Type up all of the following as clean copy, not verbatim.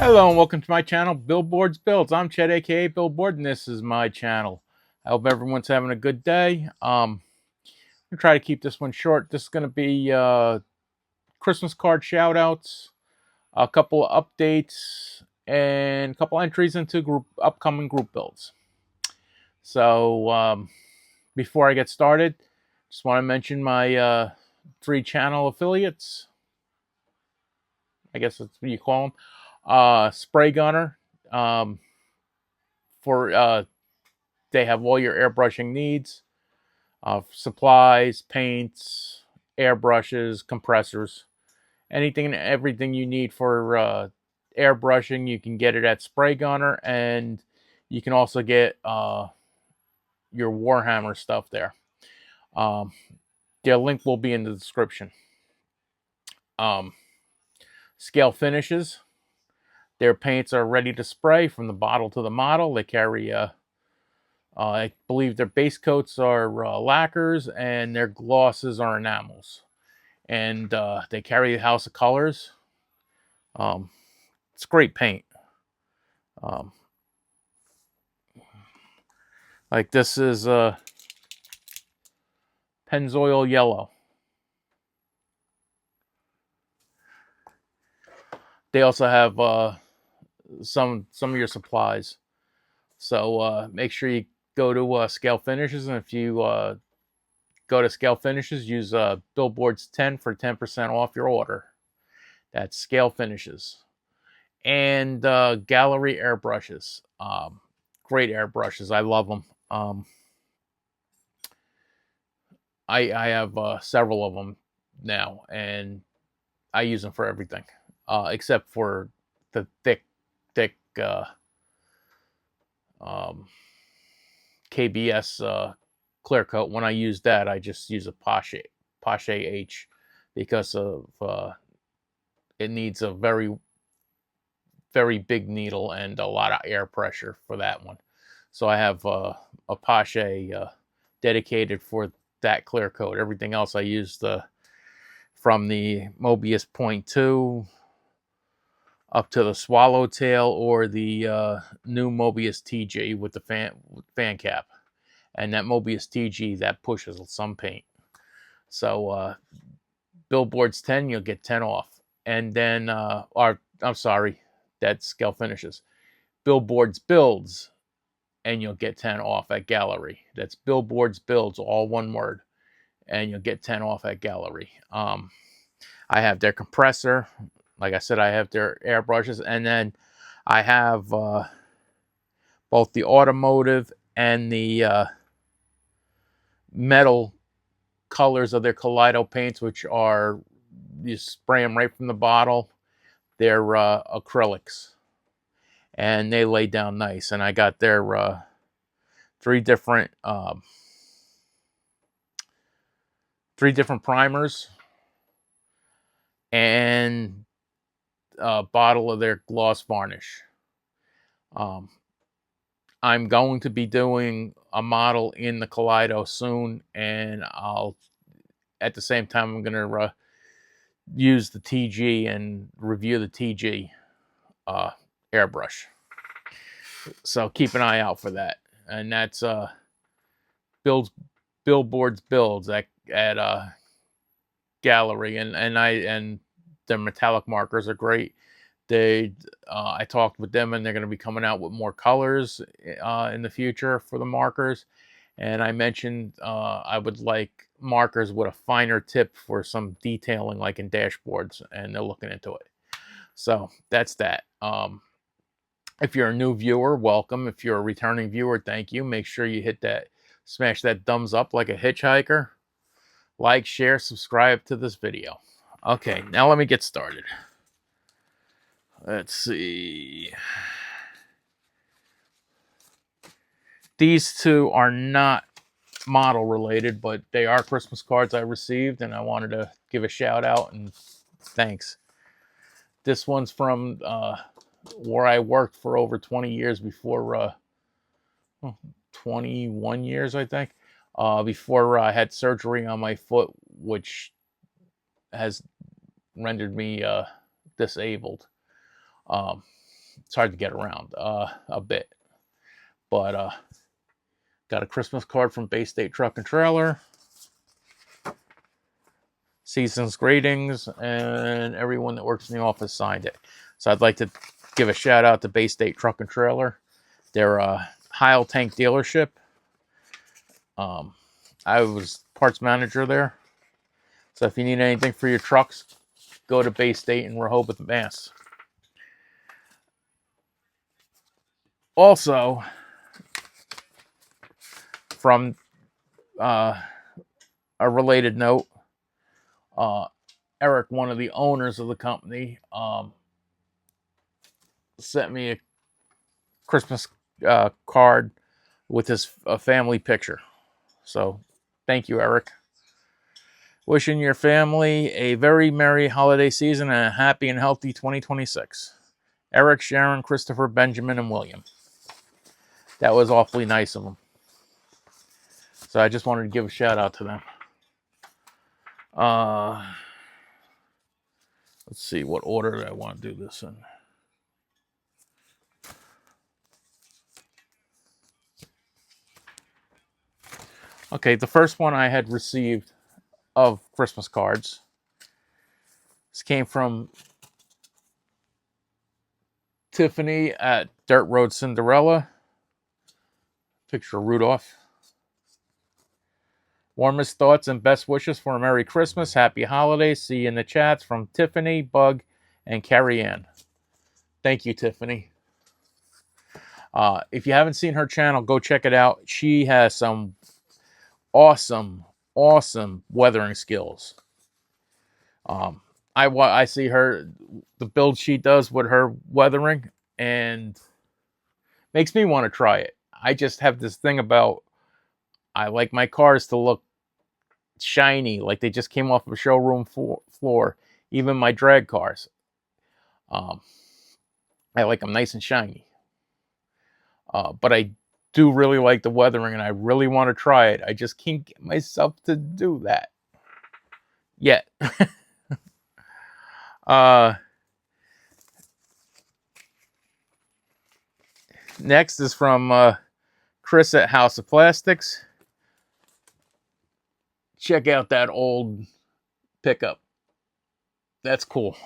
Hello and welcome to my channel, Billboardsbuilds. I'm Chet, aka Billboard, and this is my channel. I hope everyone's having a good day. I'm gonna try to keep this one short. This is gonna be Christmas card shout outs, a couple of updates, and a couple entries into upcoming group builds. So before I get started, just want to mention my 3 channel affiliates. I guess that's what you call them. Spray Gunner. For They have all your airbrushing needs, supplies, paints, airbrushes, compressors, anything and everything you need for airbrushing. You can get it at Spray Gunner, and you can also get your Warhammer stuff there. Their link will be in the description. Scale Finishes. Their paints are ready to spray from the bottle to the model. They carry I believe their base coats are lacquers and their glosses are enamels. And they carry the House of Colors. It's great paint. Like this is Pennzoil Yellow. They also have some of your supplies. So make sure you go to Scale Finishes, and if you go to Scale Finishes, use Billboards 10 for 10% off your order. That's Scale Finishes. And Gallery airbrushes. Great airbrushes. I love them. I have several of them now, and I use them for everything, except for the thick KBS clear coat. When I use that, I just use a Pache H because of it needs a very big needle and a lot of air pressure for that one. So I have a Pache dedicated for that clear coat. Everything else I use from the Mobius Point 2 up to the Swallowtail or the new Mobius TG with the fan cap. And that Mobius TG, that pushes some paint. So Billboards 10, you'll get 10 off. And then, I'm sorry, that's Scale Finishes. Billboardsbuilds, and you'll get 10 off at Gallery. That's Billboardsbuilds, all one word. And you'll get 10 off at Gallery. I have their compressor. Like I said, I have their airbrushes. And then I have both the automotive and the metal colors of their Kaleido paints, which are, you spray them right from the bottle. They're acrylics. And they lay down nice. And I got their 3 different primers and a bottle of their gloss varnish. I'm going to be doing a model in the Kaleido soon, and at the same time I'm going to use the TG and review the TG airbrush. So keep an eye out for that. And that's Billboardsbuilds at Gallery, and their metallic markers are great. I talked with them, and they're going to be coming out with more colors in the future for the markers. And I mentioned I would like markers with a finer tip for some detailing, like in dashboards, and they're looking into it. So that's that. If you're a new viewer, welcome. If you're a returning viewer, thank you. Make sure you smash that thumbs up like a hitchhiker. Like, share, subscribe to this video. Okay, now let me get started. Let's see. These 2 are not model related, but they are Christmas cards I received, and I wanted to give a shout out and thanks. This one's from where I worked for over 20 years before, 21 years, I think, before I had surgery on my foot, which has rendered me disabled. it's hard to get around a bit. But got a Christmas card from Bay State Truck and Trailer. Season's greetings, and everyone that works in the office signed it. So I'd like to give a shout out to Bay State Truck and Trailer. They're a Heil tank dealership. I was parts manager there. So if you need anything for your trucks, go to Bay State in Rehoboth, Mass. Also, from a related note, Eric, one of the owners of the company, sent me a Christmas card with his family picture. So thank you, Eric. Wishing your family a very merry holiday season and a happy and healthy 2026. Eric, Sharon, Christopher, Benjamin, and William. That was awfully nice of them. So I just wanted to give a shout out to them. Let's see what order I want to do this in. Okay, the first one I had received of Christmas cards. This came from Tiffany at Dirt Road Cinderella. Picture of Rudolph. Warmest thoughts and best wishes for a Merry Christmas, Happy Holidays. See you in the chats from Tiffany, Bug, and Carrie Ann. Thank you, Tiffany. If you haven't seen her channel, go check it out. She has some awesome weathering skills. I see her, the build she does with her weathering, and makes me want to try it. I just have this thing about, I like my cars to look shiny, like they just came off of a showroom floor. Even my drag cars, I like them nice and shiny. But I do really like the weathering, and I really want to try it. I just can't get myself to do that yet. Next is from Chris at House of Plastics. Check out that old pickup. That's cool.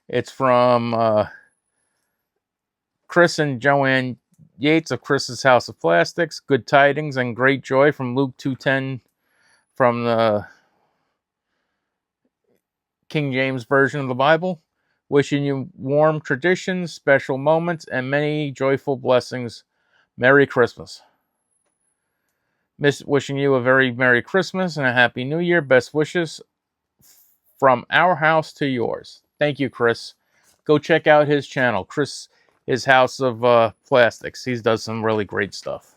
It's from Chris and Joanne Yates of Chris's House of Plastics. Good tidings and great joy from Luke 2:10 from the King James Version of the Bible. Wishing you warm traditions, special moments, and many joyful blessings. Merry Christmas. Wishing you a very Merry Christmas and a Happy New Year. Best wishes from our house to yours. Thank you, Chris. Go check out his channel, Chris, his House of Plastics. He does some really great stuff.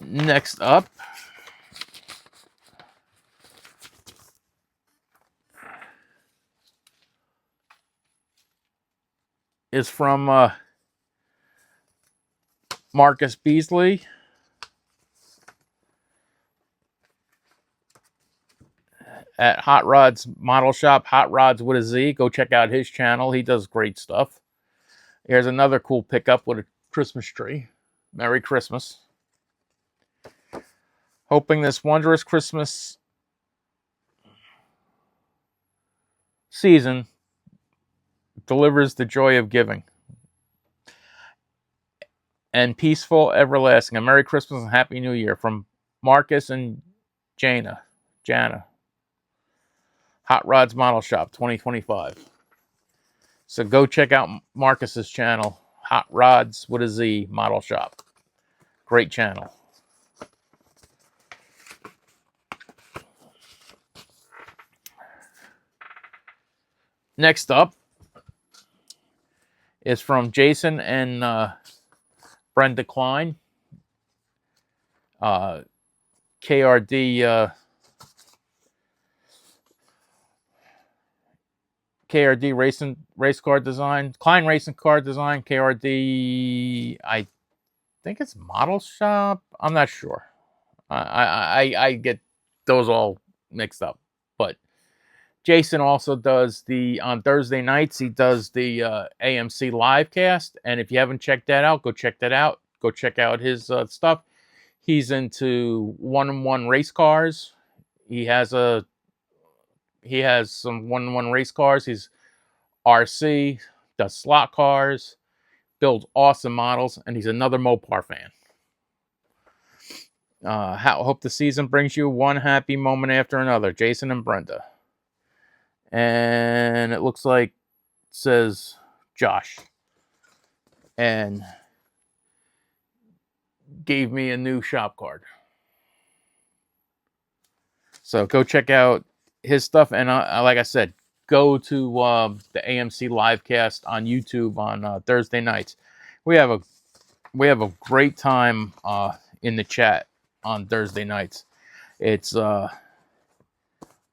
Next up is from Marcus Beasley. At Hot Rods Model Shop, Hot Rods with a Z. Go check out his channel. He does great stuff. Here's another cool pickup with a Christmas tree. Merry Christmas. Hoping this wondrous Christmas season delivers the joy of giving and peaceful, everlasting. A Merry Christmas and Happy New Year from Marcus and Jana. Hot Rods Model Shop 2025. So go check out Marcus's channel, Hot Rods with a Z Model Shop. Great channel. Next up is from Jason and Brenda Klein. KRD race car design, Klein Racing Car Design, KRD. I think it's Model Shop. I'm not sure. I get those all mixed up. But Jason also does on Thursday nights, he does the AMC live cast. And if you haven't checked that out, go check that out. Go check out his stuff. He's into one-on-one race cars. He has some one-on-one race cars. He's RC, does slot cars, builds awesome models, and he's another Mopar fan. Hope the season brings you one happy moment after another. Jason and Brenda. And it looks like it says Josh. And gave me a new shop card. So go check out his stuff. And like I said, go to the AMC livecast on YouTube on Thursday nights. We have a great time in the chat on Thursday nights. It's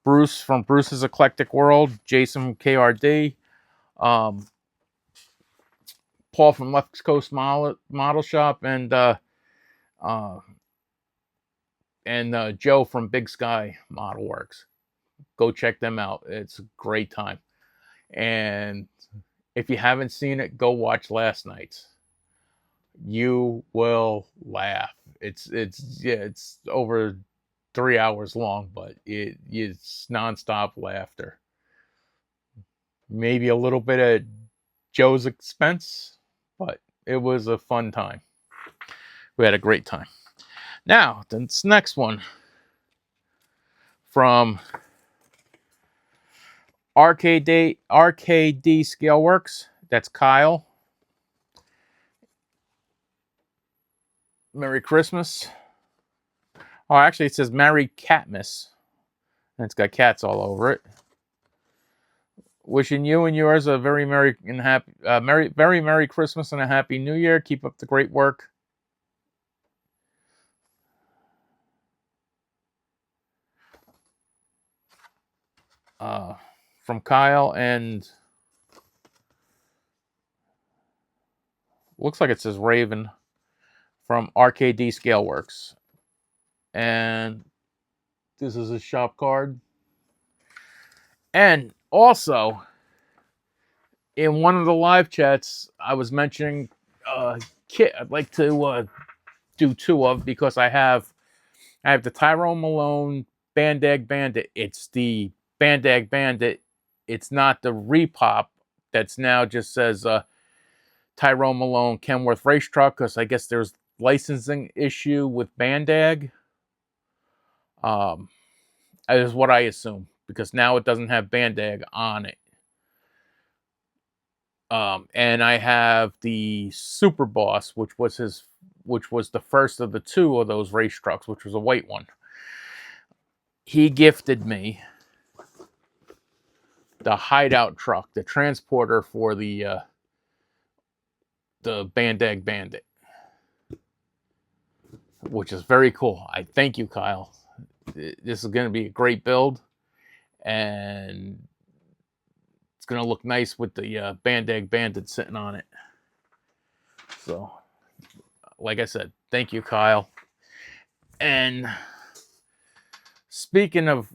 Bruce from Bruce's Eclectic World, Jason from KRD, Paul from Left Coast Model Shop, and Joe from Big Sky Model Works. Go check them out. It's a great time. And if you haven't seen it, go watch last night's. You will laugh. It's over 3 hours long, but it's nonstop laughter. Maybe a little bit at Joe's expense, but it was a fun time. We had a great time. Now, this next one from RKD Scaleworks. That's Kyle. Merry Christmas. Oh, actually, it says Merry Catmas. And it's got cats all over it. Wishing you and yours a very merry and happy, very merry Christmas and a happy New Year. Keep up the great work. From Kyle, and looks like it says Raven from RKD Scaleworks. And this is a shop card. And also, in one of the live chats, I was mentioning kit I'd like to do two of, because I have the Tyrone Malone Bandag Bandit. It's the Bandag Bandit. It's not the repop that's now just says Tyrone Malone Kenworth Race Truck, because I guess there's licensing issue with Bandag. Is what I assume, because now it doesn't have Bandag on it. And I have the Super Boss, which was the first of the two of those race trucks, which was a white one. He gifted me the hideout truck, the transporter for the Bandag Bandit, which is very cool. I thank you, Kyle. This is going to be a great build, and it's going to look nice with the Bandag Bandit sitting on it. So, like I said, thank you, Kyle. And speaking of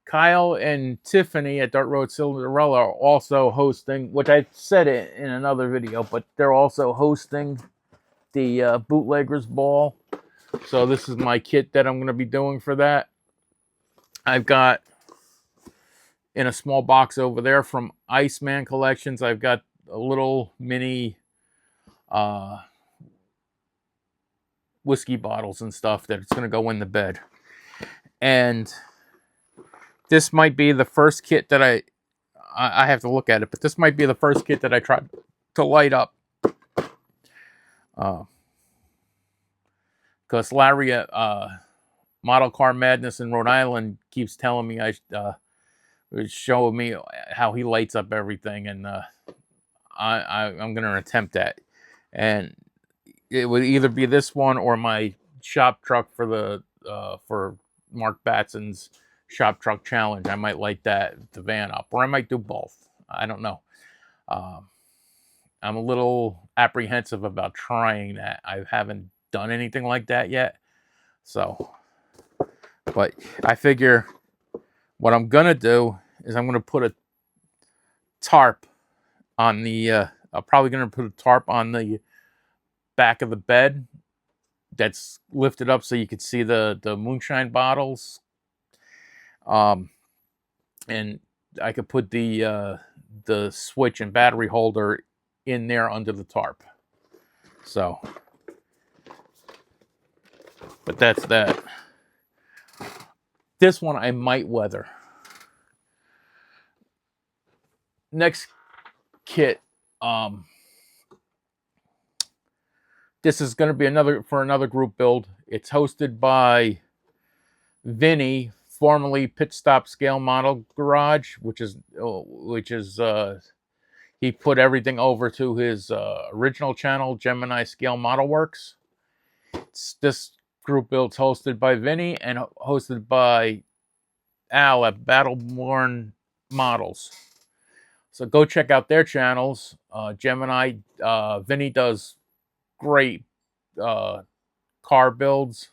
Kyle and Tiffany at Dirt Road Cinderella are also hosting, which I said it in another video, but they're also hosting the Bootleggers Ball. So this is my kit that I'm going to be doing for that. I've got, in a small box over there from Iceman Collections, I've got a little mini whiskey bottles and stuff that it's going to go in the bed. And this might be the first kit that I have to look at it, but this might be the first kit that I tried to light up. Because Larry at Model Car Madness in Rhode Island keeps telling me showing me how he lights up everything, and I'm going to attempt that. And it would either be this one or my shop truck for Mark Batson's shop truck challenge. I might light the van up, or I might do both. I don't know. I'm a little apprehensive about trying that. I haven't done anything like that yet. So, but I figure what I'm gonna do is I'm gonna put a tarp on the. I'm probably gonna put a tarp on the back of the bed that's lifted up so you can see the moonshine bottles. And I could put the switch and battery holder in there under the tarp. So, but that's that. This one I might weather. Next kit, this is going to be another group build. It's hosted by Vinny, formerly Pit Stop Scale Model Garage, which is he put everything over to his original channel, Gemini Scale Model Works. This group build's hosted by Vinny and hosted by Al at Battleborn Models. So go check out their channels. Gemini, Vinny does great car builds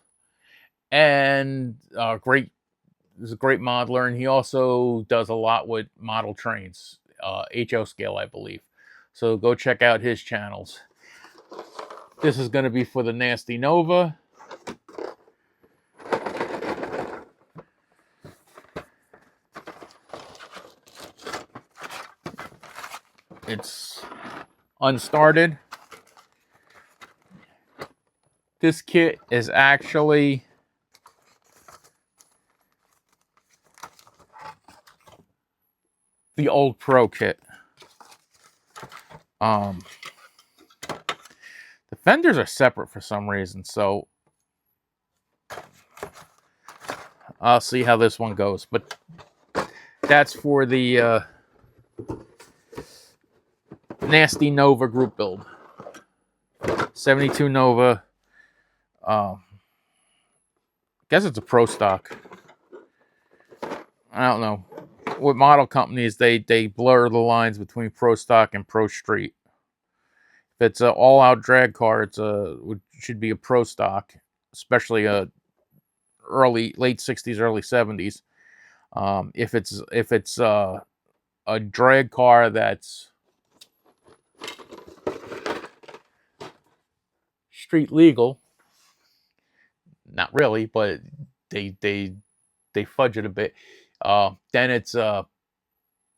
and is a great modeler, and he also does a lot with model trains, HO scale, I believe. So go check out his channels. This is going to be for the Nasty Nova. It's unstarted. This kit is actually the old Pro kit. The fenders are separate for some reason, so I'll see how this one goes. But that's for the Nasty Nova group build. 72 Nova. I guess it's a Pro stock. I don't know. With model companies, they blur the lines between Pro stock and Pro street. If it's an all-out drag car, it should be a Pro stock, especially late 60s, early 70s. If it's a drag car that's street legal, not really, but they fudge it a bit. Then it's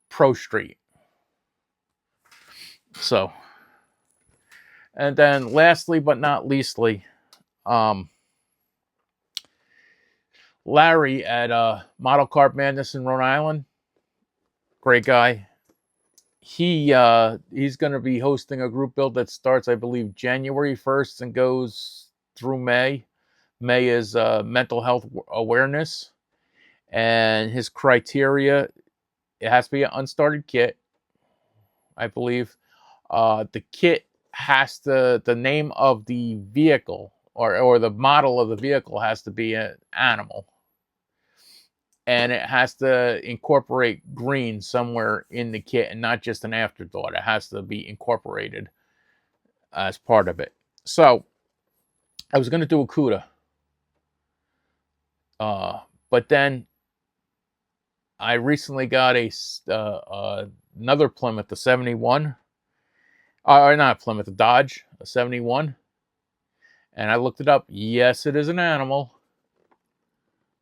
Pro street. So, and then lastly but not leastly, Larry at Model Car Madness in Rhode Island, great guy. He's going to be hosting a group build that starts, I believe, January 1st and goes through May. May is mental health awareness, and his criteria, it has to be an unstarted kit, I believe. The kit has to, the name of the vehicle or the model of the vehicle has to be an animal. And it has to incorporate green somewhere in the kit and not just an afterthought. It has to be incorporated as part of it. So I was going to do a CUDA. But then I recently got another Plymouth, the 71. Or not Plymouth, the Dodge, a 71. And I looked it up. Yes, it is an animal.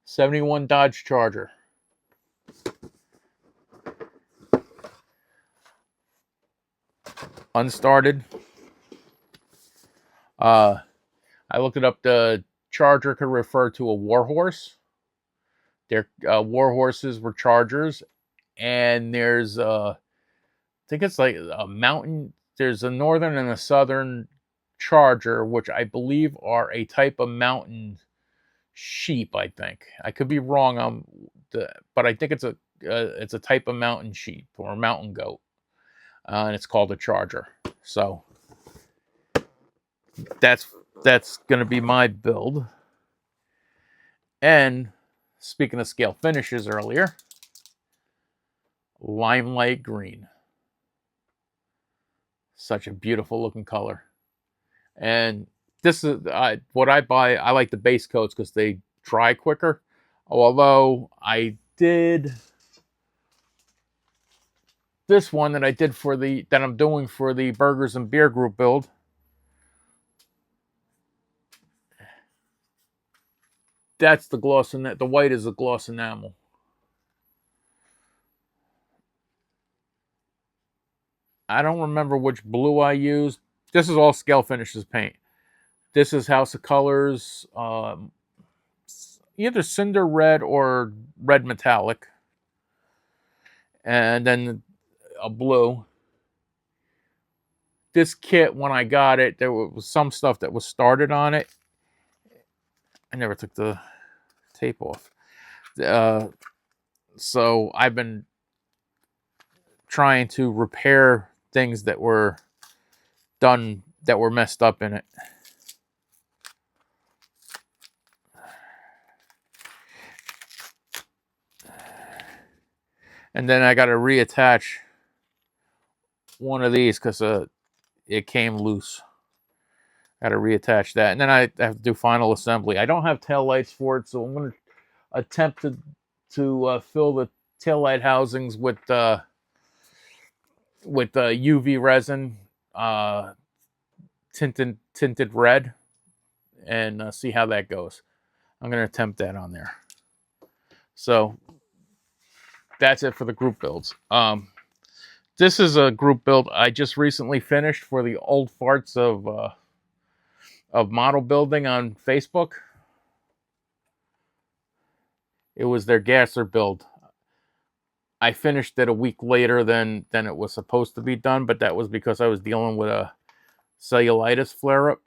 71 Dodge Charger. Unstarted. I looked it up. The Charger could refer to a warhorse. Their warhorses were Chargers. And there's, I think it's like a mountain. There's a northern and a southern Charger, which I believe are a type of mountain sheep. I think I could be wrong but I think it's a type of mountain sheep or a mountain goat, and it's called a Charger. So that's going to be my build. And speaking of scale finishes earlier, Limelight Green. Such a beautiful looking color. And this is what I buy. I like the base coats because they dry quicker. Although I did this one that I did for that I'm doing for the Burgers and Beer group build. That's the gloss, and the white is the gloss enamel. I don't remember which blue I used. This is all Scale Finishes paint. This is House of Colors, either Cinder Red or Red Metallic. And then a blue. This kit, when I got it, there was some stuff that was started on it. I never took the tape off. So I've been trying to repair things that were done, that were messed up in it. And then I got to reattach one of these because it came loose. Got to reattach that. And then I have to do final assembly. I don't have tail lights for it, so I'm going to attempt to fill the tail light housings with UV resin, tinted red, and see how that goes. I'm going to attempt that on there. So that's it for the group builds. This is a group build I just recently finished for the old farts of model building on Facebook. It was their gasser build. I finished it a week later than it was supposed to be done, but that was because I was dealing with a cellulitis flare-up.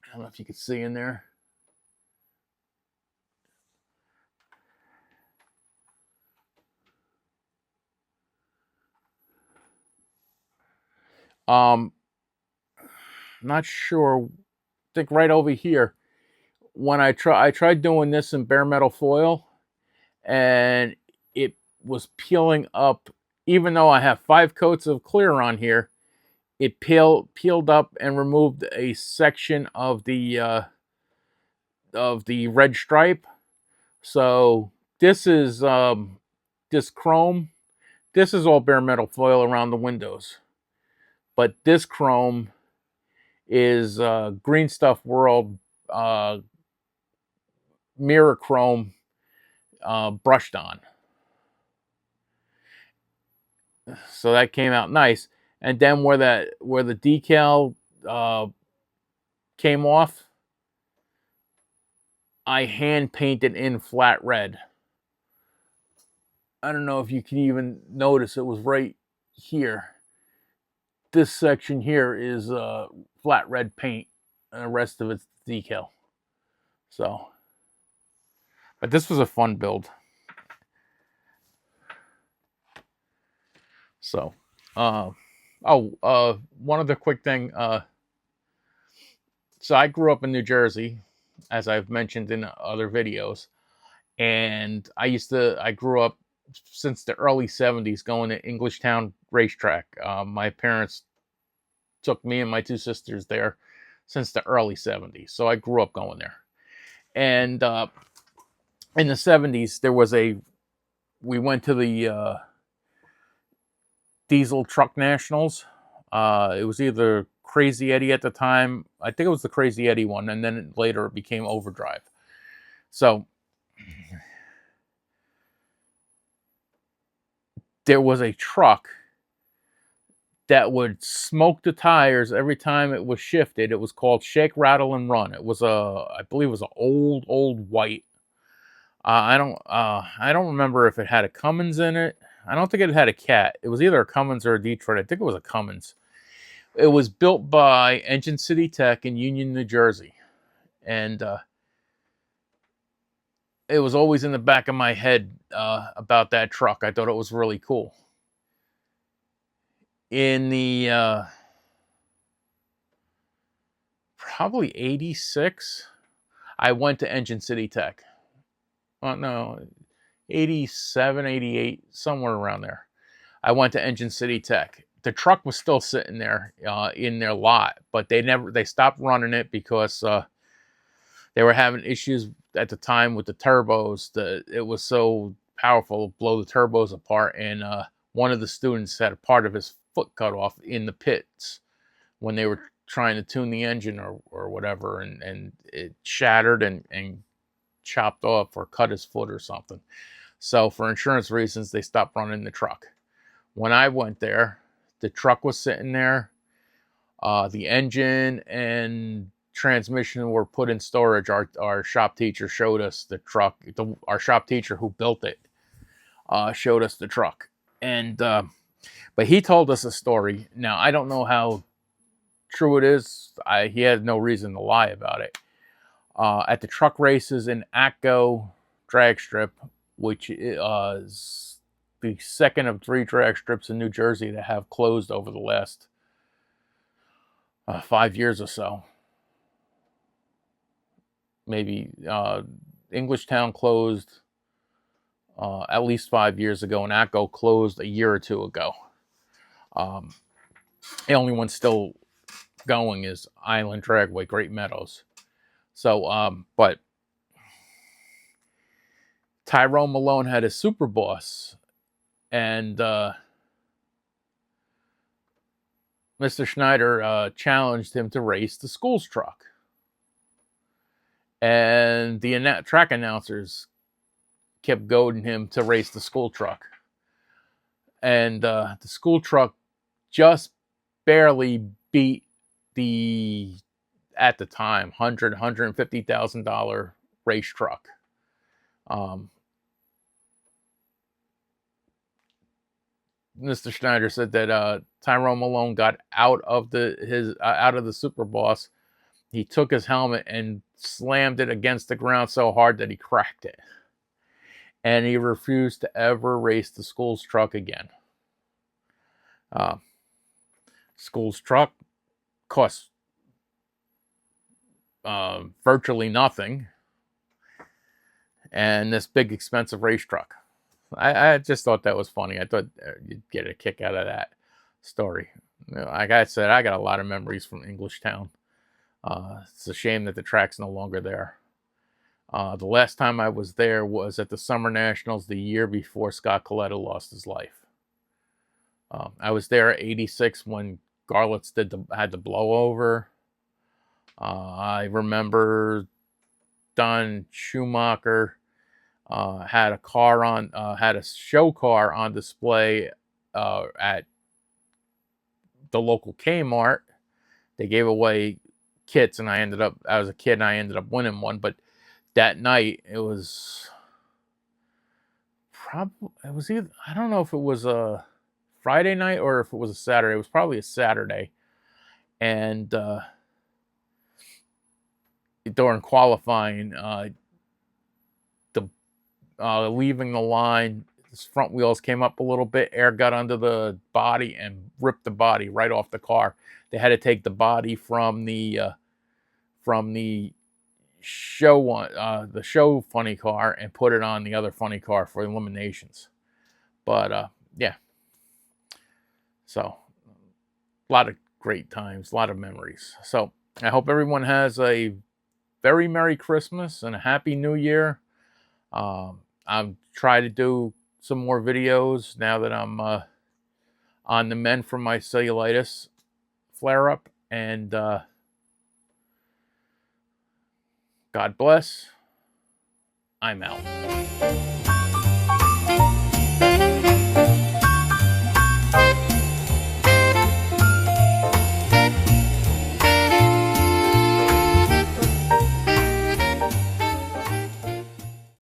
I don't know if you can see in there. Not sure. I think right over here. When I tried doing this in bare metal foil, and it was peeling up. Even though I have 5 coats of clear on here, it peeled up and removed a section of the red stripe. So this is this chrome. This is all bare metal foil around the windows, but this chrome is Green Stuff World mirror chrome brushed on. So that came out nice. And then where the decal came off, I hand painted in flat red. I don't know if you can even notice, it was right here. This section here is flat red paint, and the rest of it's decal. So, but this was a fun build. So, one other quick thing. So I grew up in New Jersey, as I've mentioned in other videos, and I grew up since the early 70s going to Englishtown Racetrack. My parents took me and my 2 sisters there since the early 70s, so I grew up going there. And in the 70s, we went to the Diesel Truck Nationals. It was either Crazy Eddie at the time. I think it was the Crazy Eddie one, and then later it became Overdrive. So there was a truck that would smoke the tires every time it was shifted. It was called Shake, Rattle, and Run. It was I believe it was an old white. I don't remember if it had a Cummins in it. I don't think it had a Cat. It was either a Cummins or a Detroit. I think it was a Cummins. It was built by Engine City Tech in Union, New Jersey. And it was always in the back of my head about that truck. I thought it was really cool. In the probably 86, I went to Engine City Tech. No, 87, 88, somewhere around there. I went to Engine City Tech, the truck was still sitting there in their lot, but they stopped running it because they were having issues at the time with the turbos. It was so powerful, blow the turbos apart, and one of the students had a part of his foot cut off in the pits when they were trying to tune the engine or whatever, and it shattered and chopped off or cut his foot or something. So for insurance reasons, they stopped running the truck. When I went there, the truck was sitting there. The engine and transmission were put in storage. Our shop teacher showed us the truck. Our shop teacher who built it showed us the truck. And but he told us a story. Now, I don't know how true it is. He had no reason to lie about it. At the truck races in Atco drag strip, which is the second of 3 drag strips in New Jersey that have closed over the last 5 years or so. Maybe Englishtown closed at least 5 years ago, and Atco closed a year or two ago. The only one still going is Island Dragway, Great Meadows. So, but Tyrone Malone had a super boss, and Mr. Schneider challenged him to race the school's truck. And the track announcers kept goading him to race the school truck. And the school truck just barely beat the, at the time, $150,000 race truck. Mr. Schneider said that Tyrone Malone got out of the Super Boss. He took his helmet and slammed it against the ground so hard that he cracked it. And he refused to ever race the school's truck again. School's truck cost virtually nothing. And this big expensive race truck. I just thought that was funny. I thought you'd get a kick out of that story. Like I said, I got a lot of memories from Englishtown. It's a shame that the track's no longer there. The last time I was there was at the Summer Nationals the year before Scott Coletta lost his life. I was there at 86 when Garlitz had the blowover. I remember Don Schumacher had a show car on display at the local Kmart. They gave away kits, and I was a kid and I ended up winning one. But that night it was either, I don't know if it was a Friday night or if it was a Saturday. It was probably a Saturday. And during qualifying, leaving the line, his front wheels came up a little bit, air got under the body and ripped the body right off the car. They had to take the body from the show funny car and put it on the other funny car for eliminations. But yeah, so a lot of great times, a lot of memories. So I hope everyone has a very Merry Christmas and a Happy New Year. I'm trying to do some more videos now that I'm on the mend from my cellulitis flare-up. And God bless. I'm out.